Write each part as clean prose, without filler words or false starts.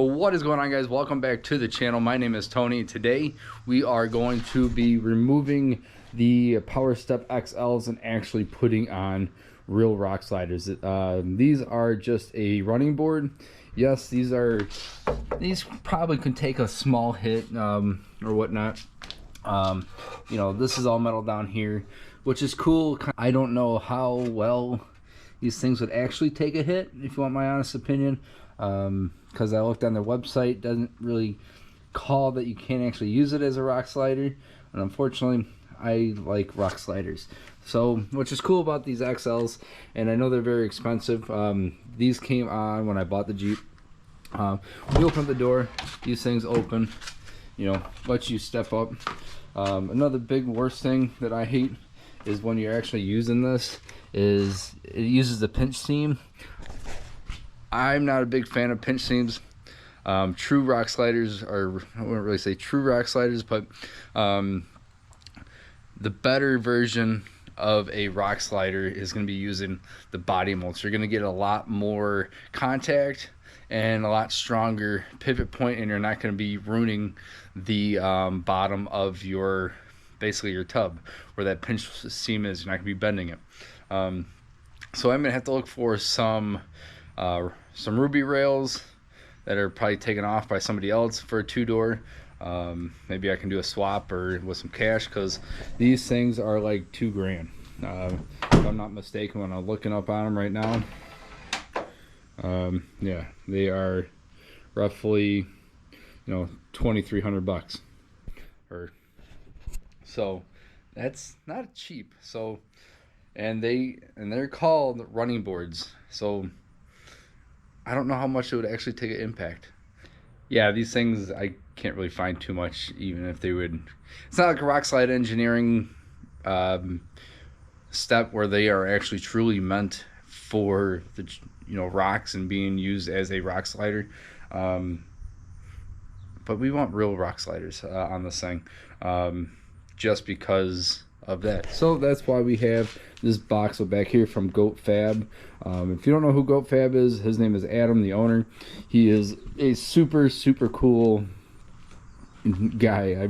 What is going on, guys? Welcome back to the channel. My name is Tony. Today we are going to be removing the Power Step XLs and actually putting on real Rocksliders. These are just a running board. Yes, these probably can take a small hit or whatnot. You know, this is all metal down here, which is cool. I don't know how well these things would actually take a hit, if you want my honest opinion, because I looked on their website. It doesn't really call that you can't actually use it as a rock slider, and unfortunately I like rock sliders. So, which is cool about these XLs, and I know they're very expensive. These came on when I bought the Jeep. We open the door, these things open, you know, let you step up. Another big worst thing that I hate is when you're actually using this is it uses the pinch seam. I'm not a big fan of pinch seams. True rock sliders are, I wouldn't really say true rock sliders, but the better version of a rock slider is going to be using the body mold. So you're going to get a lot more contact and a lot stronger pivot point, and you're not going to be ruining the bottom of your, basically your tub where that pinch seam is. You're not going to be bending it. So I'm going to have to look for some rubi rails that are probably taken off by somebody else for a two-door. Maybe I can do a swap or with some cash, because these things are like $2 grand, if I'm not mistaken, when I'm looking up on them right now. Yeah, they are roughly, you know, $2,300 or so. That's not cheap. So, and they're called running boards, so I don't know how much it would actually take an impact. Yeah, these things I can't really find too much, even if they would. It's not like a rock slide engineering step where they are actually truly meant for the, you know, rocks and being used as a rock slider. But we want real rock sliders on this thing, just because of that. So that's why we have this box back here from Goat Fab. If you don't know who Goat Fab is, his name is Adam, the owner. He is a super cool guy.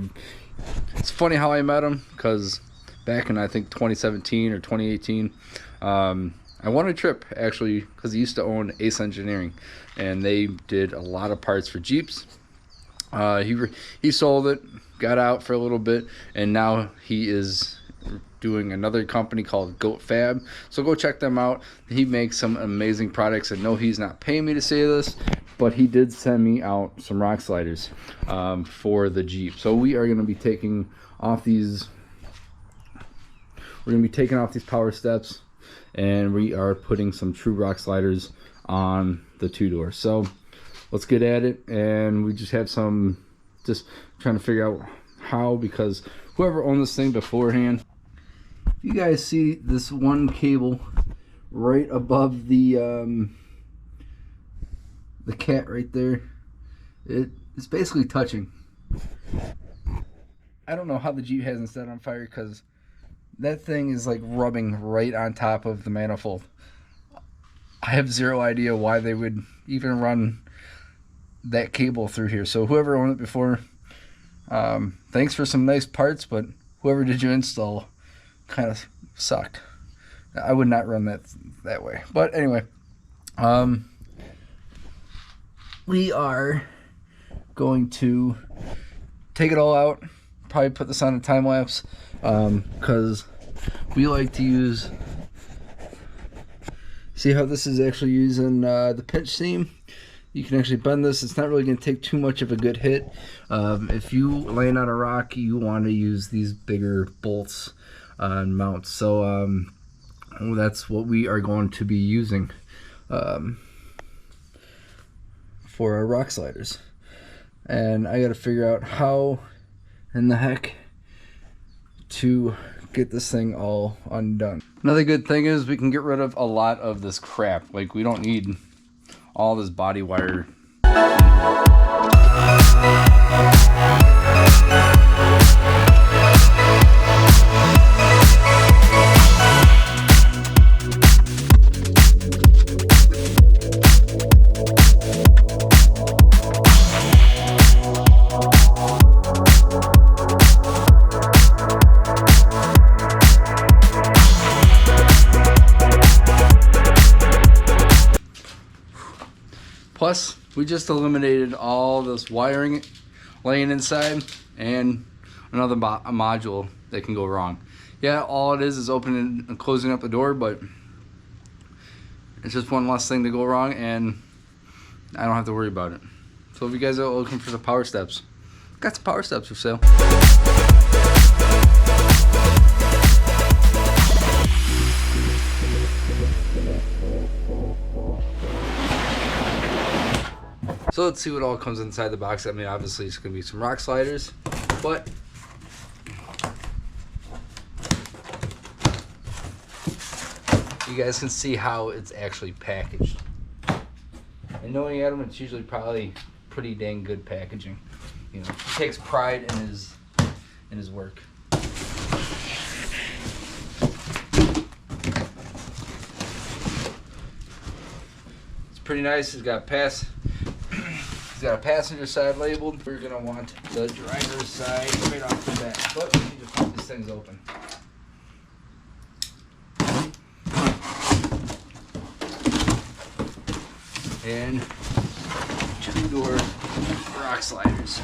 It's funny how I met him, because back in, I think, 2017 or 2018, I won a trip, actually, because he used to own Ace Engineering, and they did a lot of parts for Jeeps. He sold it, got out for a little bit, and now he is doing another company called Goat Fab. So go check them out. He makes some amazing products. And no, he's not paying me to say this, but he did send me out some rock sliders for the Jeep. So we are going to be taking off these. We're going to be taking off these power steps, and we are putting some true rock sliders on the two-door. So let's get at it. And we just have some, just trying to figure out how, because whoever owned this thing beforehand, you guys see this one cable right above the cat right there, it's basically touching. I don't know how the Jeep hasn't set on fire, because that thing is like rubbing right on top of the manifold. I have zero idea why they would even run that cable through here. So whoever owned it before, thanks for some nice parts, but whoever did your install kind of sucked. I would not run that way. But anyway, we are going to take it all out, probably put this on a time lapse, because we like to use, see how this is actually using the pinch seam. You can actually bend this. It's not really going to take too much of a good hit. If you laying on a rock, you want to use these bigger bolts and mounts. So that's what we are going to be using for our rock sliders. And I got to figure out how in the heck to get this thing all undone. Another good thing is we can get rid of a lot of this crap. Like, we don't need all this body wire. we just eliminated all this wiring laying inside and another module that can go wrong. Yeah, all it is opening and closing up the door, but it's just one less thing to go wrong, and I don't have to worry about it. So if you guys are looking for the power steps, got some power steps for sale. So let's see what all comes inside the box. I mean, obviously it's going to be some Rocksliders, but you guys can see how it's actually packaged. And knowing Adam, it's usually probably pretty dang good packaging. You know, he takes pride in his work. It's pretty nice. He's got a passenger side labeled. We're gonna want the driver's side right off the bat. But we need to pop these things open. And two-door Rocksliders.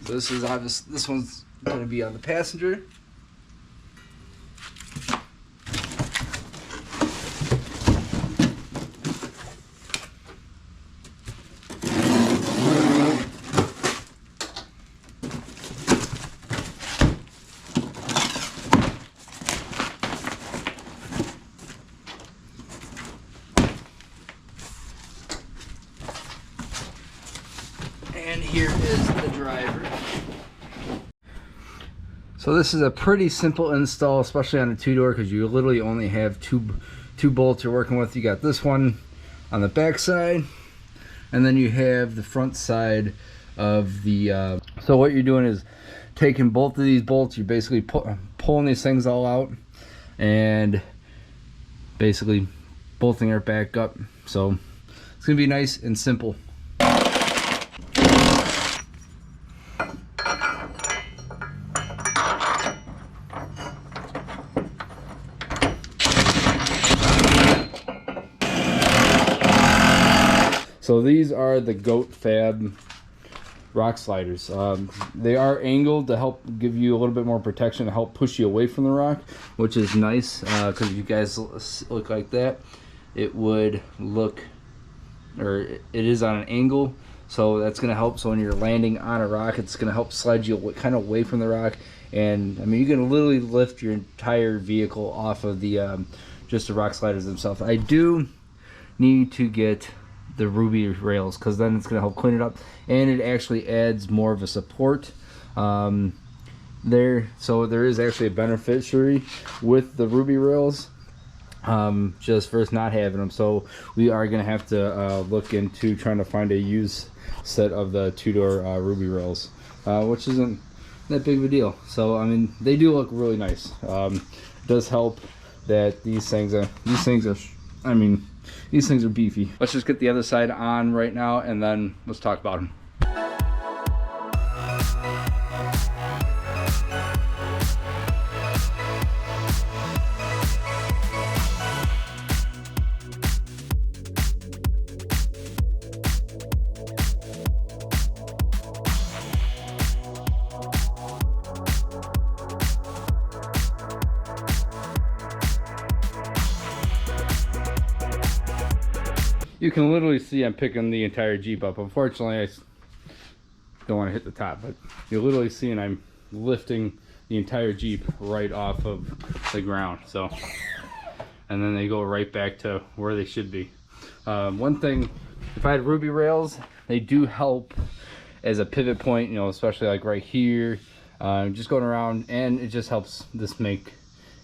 So this is obvious. This one's going to be on the passenger. And here is the driver. So this is a pretty simple install, especially on a two-door, because you literally only have two bolts you're working with. You got this one on the back side, and then you have the front side of the so what you're doing is taking both of these bolts, you're basically pulling these things all out and basically bolting it back up. So it's gonna be nice and simple. So these are the Goat Fab Rocksliders. They are angled to help give you a little bit more protection, to help push you away from the rock, which is nice, because if you guys look like that, it would look, or it is on an angle, so that's going to help. So when you're landing on a rock, it's going to help slide you kind of away from the rock. And I mean, you can literally lift your entire vehicle off of the just the Rocksliders themselves. I do need to get the rubi rails, because then it's going to help clean it up, and it actually adds more of a support there. So there is actually a beneficiary with the rubi rails, just for us not having them. So we are going to have to look into trying to find a used set of the two-door rubi rails, which isn't that big of a deal. So I mean, they do look really nice. It does help that these things are I mean, these things are beefy. Let's just get the other side on right now, and then let's talk about them. You can literally see I'm picking the entire Jeep up. Unfortunately, I don't want to hit the top, but you're literally seeing I'm lifting the entire Jeep right off of the ground. So, and then they go right back to where they should be. One thing, if I had rubi rails, they do help as a pivot point, you know, especially like right here, just going around, and it just helps this make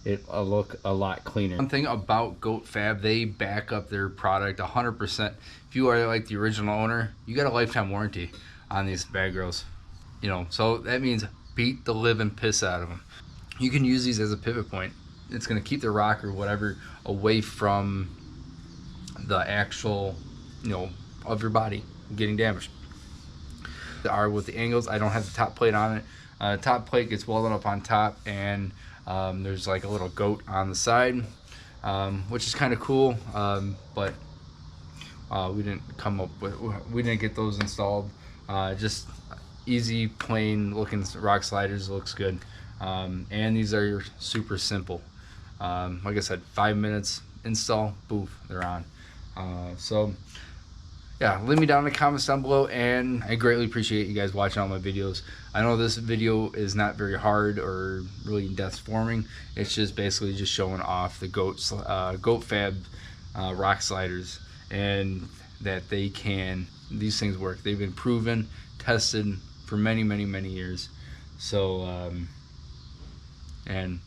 it look a lot cleaner. One thing about Goat Fab, they back up their product 100%. If you are like the original owner, you got a lifetime warranty on these bag rails, you know, so that means beat the living piss out of them. You can use these as a pivot point. It's going to keep the rock or whatever away from the actual, you know, of your body getting damaged. They are with the angles. I don't have the top plate on it. Top plate gets welded up on top, and there's like a little goat on the side, which is kind of cool. But we didn't get those installed. Just easy, plain looking rock sliders. Looks good. And these are super simple. Like I said, 5 minutes install, boof, they're on. So yeah, leave me down in the comments down below, and I greatly appreciate you guys watching all my videos. I know this video is not very hard or really in-depth forming. It's just basically just showing off the goat fab rock sliders, and that these things work. They've been proven, tested for many years. So and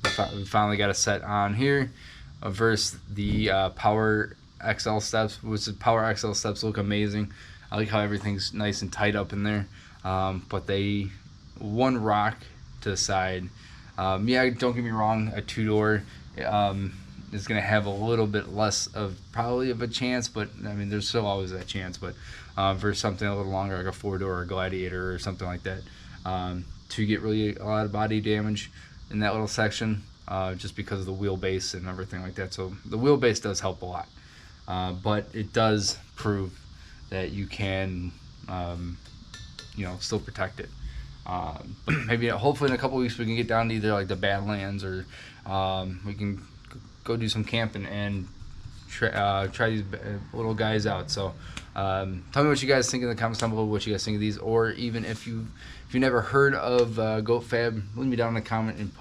we finally got a set on here versus the Power XL steps, which the Power XL steps look amazing. I like how everything's nice and tight up in there. But one rock to the side. Yeah, don't get me wrong, a two-door is going to have a little bit less of probably of a chance, but I mean, there's still always that chance. But for something a little longer, like a four-door or Gladiator or something like that, to get really a lot of body damage in that little section, just because of the wheelbase and everything like that. So the wheelbase does help a lot. But it does prove that you can, still protect it. But maybe, hopefully in a couple weeks we can get down to either like the Badlands, or we can go do some camping and try these little guys out. So tell me what you guys think in the comments down below, what you guys think of these, or even if you never heard of Goat Fab, leave me down in the comment and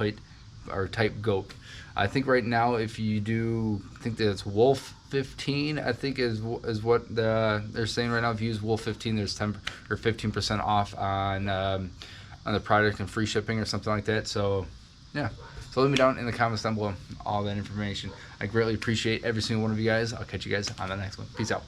type Goat. I think right now, if you do, I think that it's Wolf 15, I think is what they're saying right now. If you use Wolf 15, there's 10 or 15% off on the product and free shipping or something like that. So yeah, so leave me down in the comments down below all that information. I greatly appreciate every single one of you guys. I'll catch you guys on the next one. Peace out.